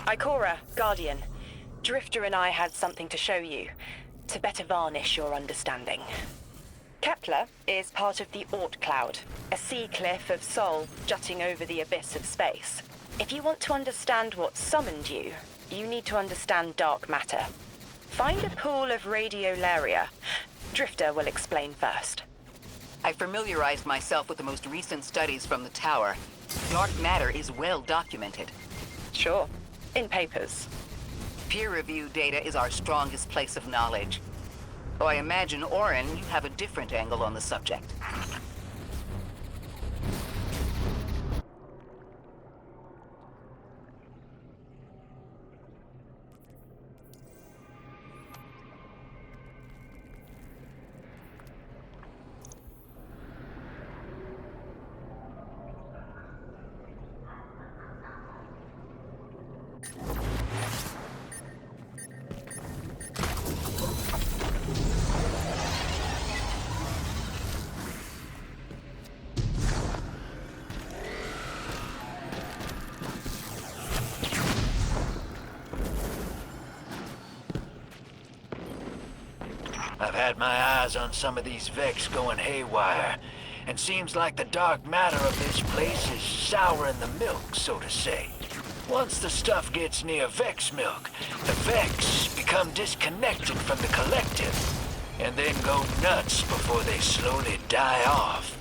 Ikora, Guardian. Drifter and I had something to show you, to better varnish your understanding. Kepler is part of the Oort Cloud, a sea cliff of Sol jutting over the abyss of space. If you want to understand what summoned you, you need to understand dark matter. Find a pool of Radiolaria. Drifter will explain first. I familiarized myself with the most recent studies from the tower. Dark matter is well documented. Sure. In papers. Peer-reviewed data is our strongest place of knowledge. Though I imagine, Orin, you have a different angle on the subject. I've had my eyes on some of these Vex going haywire, and seems like the dark matter of this place is souring the milk, so to say. Once the stuff gets near Vex milk, the Vex become disconnected from the collective, and then go nuts before they slowly die off.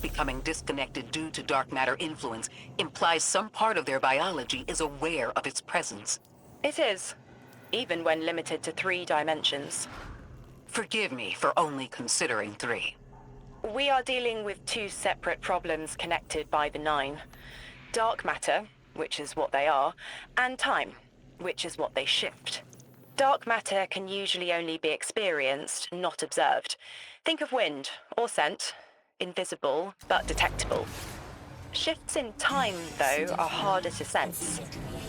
Becoming disconnected due to dark matter influence implies some part of their biology is aware of its presence. It is, even when limited to 3 dimensions. Forgive me for only considering 3. We are dealing with 2 separate problems connected by the 9. Dark matter, which is what they are, and time, which is what they shift. Dark matter can usually only be experienced, not observed. Think of wind, or scent. Invisible, but detectable. Shifts in time, though, are harder to sense.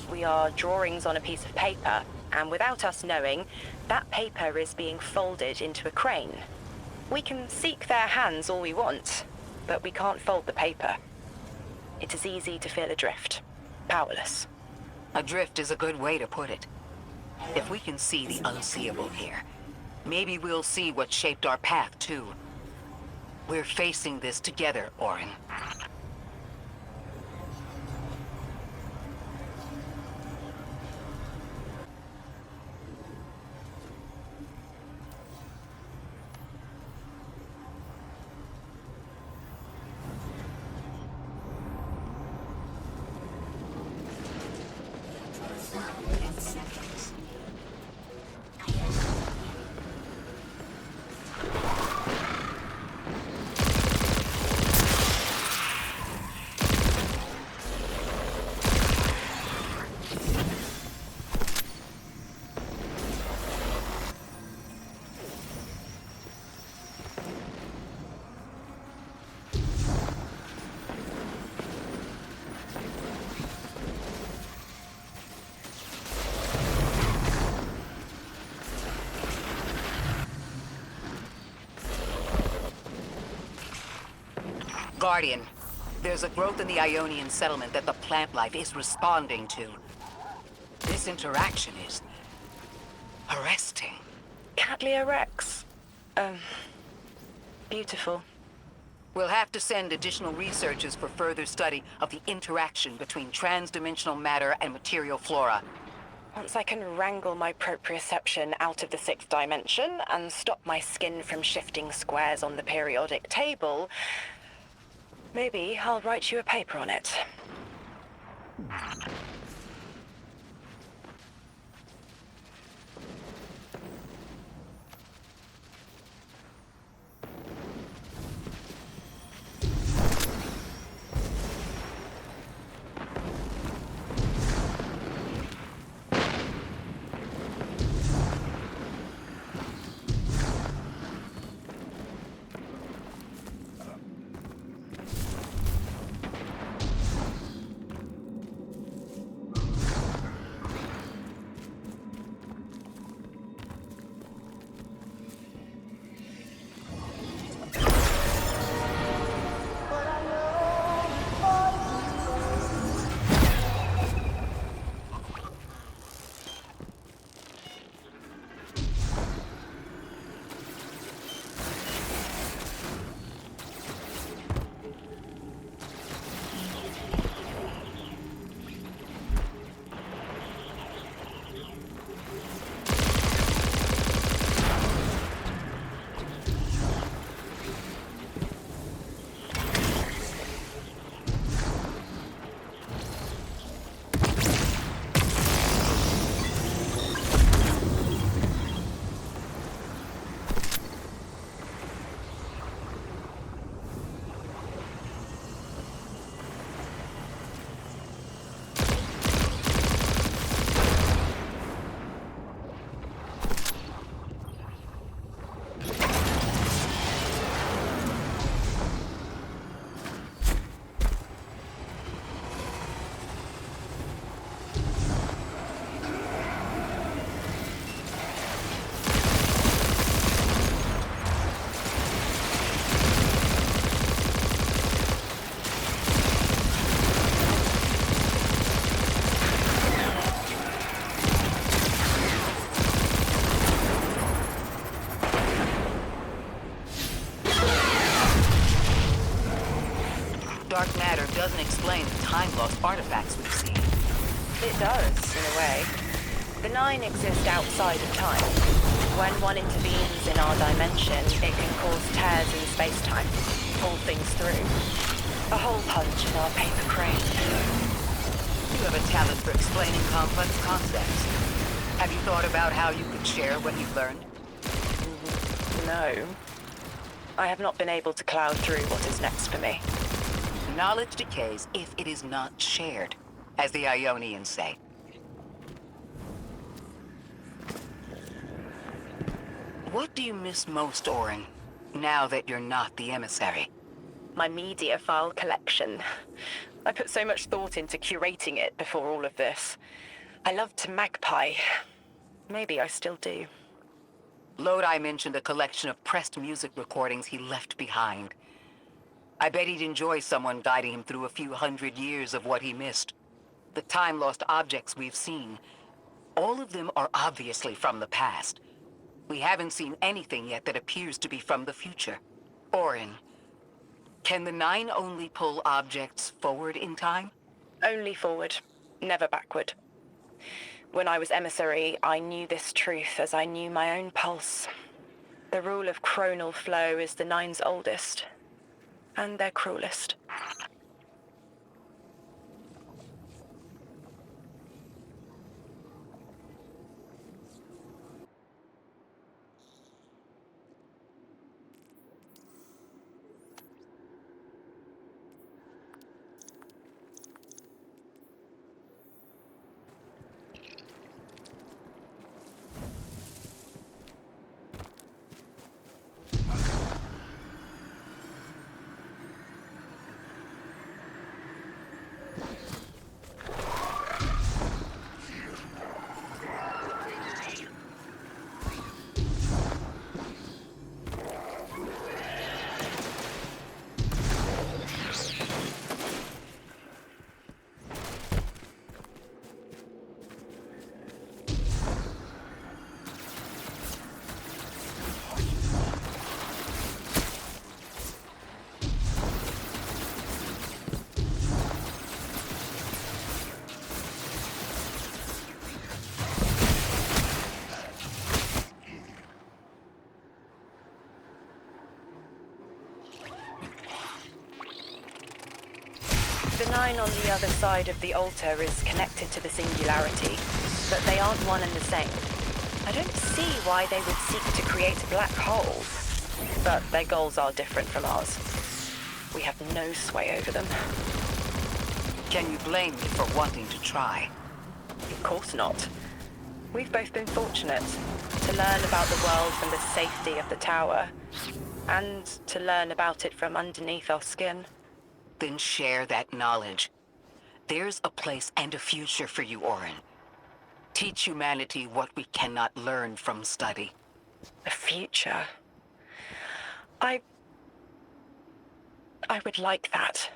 We are drawings on a piece of paper, and without us knowing, that paper is being folded into a crane. We can seek their hands all we want, but we can't fold the paper. It is easy to feel adrift, powerless. Adrift is a good way to put it. If we can see the unseeable here, maybe we'll see what shaped our path, too. We're facing this together, Orin. Guardian, there's a growth in the Ionian settlement that the plant life is responding to. This interaction is arresting. Caldera Rex. Beautiful. We'll have to send additional researchers for further study of the interaction between transdimensional matter and material flora. Once I can wrangle my proprioception out of the 6th dimension and stop my skin from shifting squares on the periodic table, maybe I'll write you a paper on it. dark matter doesn't explain the time-lost artifacts we've seen. It does, in a way. The Nine exist outside of time. When one intervenes in our dimension, it can cause tears in space-time, pull things through. A hole punch in our paper crane. You have a talent for explaining complex concepts. Have you thought about how you could share what you've learned? No. I have not been able to cloud through what is next for me. Knowledge decays if it is not shared, as the Ionians say. What do you miss most, Orin, now that you're not the emissary? My media file collection. I put so much thought into curating it before all of this. I loved to magpie. Maybe I still do. Lodi mentioned a collection of pressed music recordings he left behind. I bet he'd enjoy someone guiding him through a few hundred years of what he missed. The time-lost objects we've seen, all of them are obviously from the past. We haven't seen anything yet that appears to be from the future. Orin, can the Nine only pull objects forward in time? Only forward, never backward. When I was emissary, I knew this truth as I knew my own pulse. The rule of chronal flow is the Nine's oldest, and their cruelest. The Nine on the other side of the altar is connected to the singularity, but they aren't one and the same. I don't see why they would seek to create a black hole, but their goals are different from ours. We have no sway over them. Can you blame me for wanting to try? Of course not. We've both been fortunate to learn about the world from the safety of the tower, and to learn about it from underneath our skin. Then share that knowledge. There's a place and a future for you, Orin. Teach humanity what we cannot learn from study. A future. I would like that.